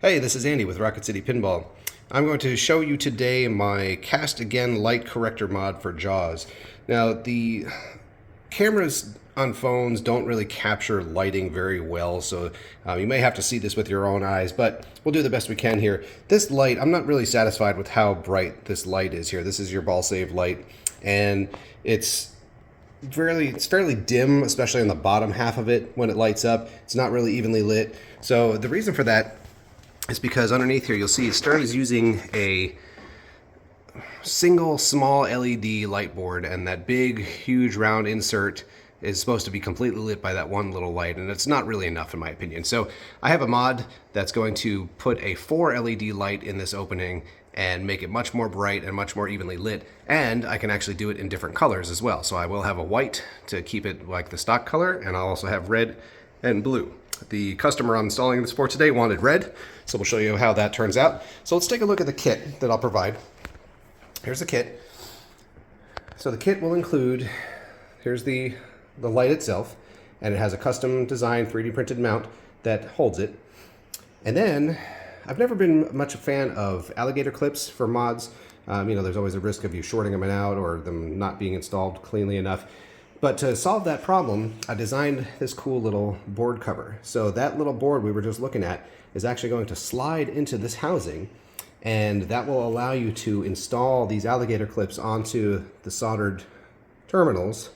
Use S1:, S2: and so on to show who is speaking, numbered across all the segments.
S1: Hey, this is Andy with Rocket City Pinball. I'm going to show you today my Cast Again Light Corrector mod for JAWS. Now, the cameras on phones don't really capture lighting very well, so you may have to see this with your own eyes, but we'll do the best we can here. This light, I'm not really satisfied with how bright this light is here. This is your ball save light, and it's fairly dim, especially on the bottom half of it when it lights up. It's not really evenly lit. So the reason for that is because underneath here you'll see Stern is using a single small LED light board, and that big huge round insert is supposed to be completely lit by that one little light, and it's not really enough in my opinion. So I have a mod that's going to put a 4 LED light in this opening and make it much more bright and much more evenly lit, and I can actually do it in different colors as well. So I will have a white to keep it like the stock color, and I'll also have red and blue. The customer I'm installing this for today wanted red, so we'll show you how that turns out. So let's take a look at the kit that I'll provide. Here's the kit. So the kit will include, here's the light itself, and it has a custom designed 3D printed mount that holds it. And then, I've never been much a fan of alligator clips for mods. There's always a risk of you shorting them out or them not being installed cleanly enough. But to solve that problem, I designed this cool little board cover. So that little board we were just looking at is actually going to slide into this housing, and that will allow you to install these alligator clips onto the soldered terminals,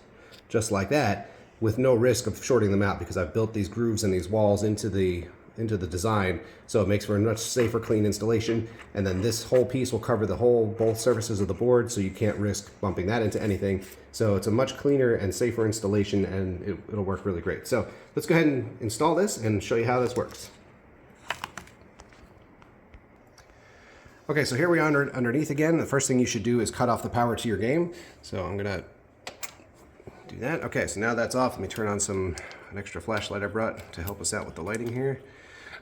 S1: just like that, with no risk of shorting them out, because I've built these grooves and these walls into the design, so it makes for a much safer, clean installation. And then this whole piece will cover both surfaces of the board, so you can't risk bumping that into anything. So it's a much cleaner and safer installation, and it'll work really great. So let's go ahead and install this and show you how this works. Okay, so here we are underneath again. The first thing you should do is cut off the power to your game. So I'm gonna do that. Okay, so now that's off. Let me turn on an extra flashlight I brought to help us out with the lighting here.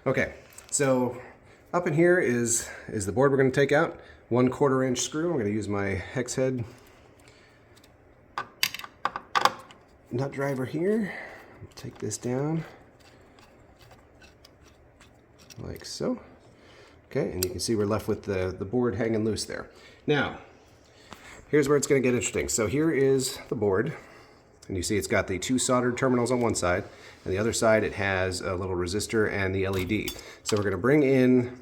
S1: Okay, so up in here is the board we're going to take out. 1/4 inch screw. I'm going to use my hex head nut driver here. Take this down like so. Okay, and you can see we're left with the board hanging loose there. Now, here's where it's going to get interesting. So here is the board. And you see it's got the 2 soldered terminals on one side, and the other side it has a little resistor and the LED. So we're going to bring in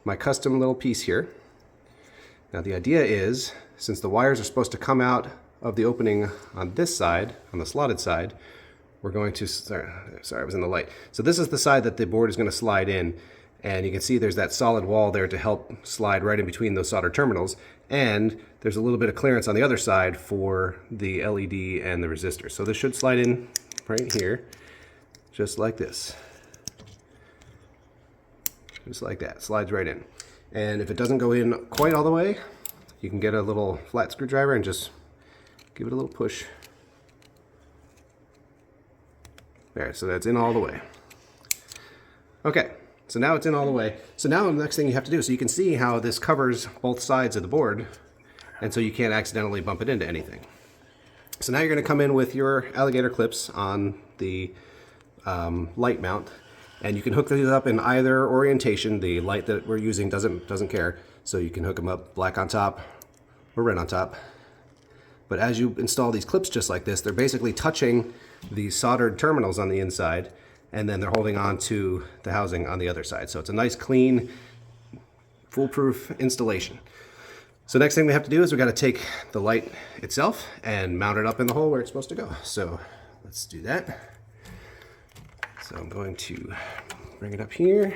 S1: my custom little piece here. Now the idea is, since the wires are supposed to come out of the opening on this side, on the slotted side, we're going to, sorry I was in the light. So this is the side that the board is going to slide in, and you can see there's that solid wall there to help slide right in between those soldered terminals, and there's a little bit of clearance on the other side for the LED and the resistor. So this should slide in right here, just like this. Just like that, slides right in. And if it doesn't go in quite all the way, you can get a little flat screwdriver and just give it a little push. There, so that's in all the way. Okay. So now it's in all the way. So now the next thing you have to do, so you can see how this covers both sides of the board, and so you can't accidentally bump it into anything. So now you're going to come in with your alligator clips on the light mount, and you can hook these up in either orientation. The light that we're using doesn't care, so you can hook them up black on top or red on top. But as you install these clips just like this, they're basically touching the soldered terminals on the inside, and then they're holding on to the housing on the other side. So it's a nice, clean, foolproof installation. So next thing we have to do is we've got to take the light itself and mount it up in the hole where it's supposed to go. So let's do that. So I'm going to bring it up here.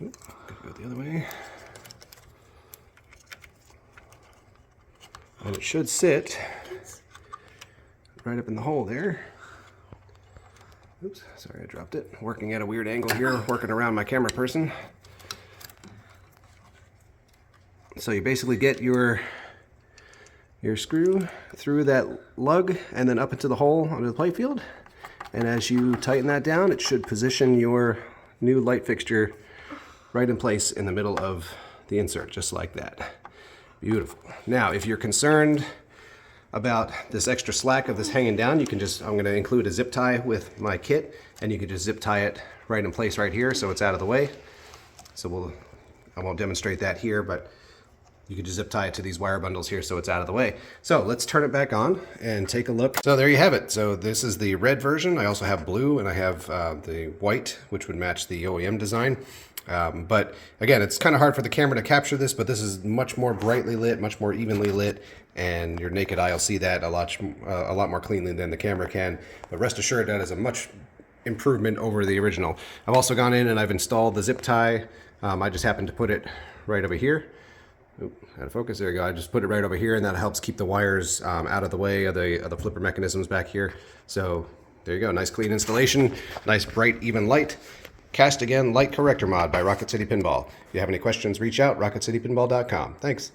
S1: Oop, go the other way. And it should sit right up in the hole there. Oops, sorry, I dropped it. Working at a weird angle here, working around my camera person. So you basically get your screw through that lug and then up into the hole under the plate field. And as you tighten that down, it should position your new light fixture right in place in the middle of the insert, just like that. Beautiful. Now, if you're concerned about this extra slack of this hanging down, you can just, I'm going to include a zip tie with my kit, and you can just zip tie it right in place right here, so it's out of the way. So I won't demonstrate that here, but you can just zip tie it to these wire bundles here so it's out of the way. So let's turn it back on and take a look. So there you have it. So this is the red version. I also have blue, and I have the white, which would match the OEM design. But again, it's kind of hard for the camera to capture this, but this is much more brightly lit, much more evenly lit, and your naked eye will see that a lot more cleanly than the camera can. But rest assured, that is a much improvement over the original. I've also gone in and I've installed the zip tie. I just happened to put it right over here. Oop, out of focus. There you go. I just put it right over here, and that helps keep the wires out of the way of the flipper mechanisms back here. So there you go. Nice clean installation. Nice bright even light. Cast Again Light Corrector mod by Rocket City Pinball. If you have any questions, reach out, rocketcitypinball.com. Thanks.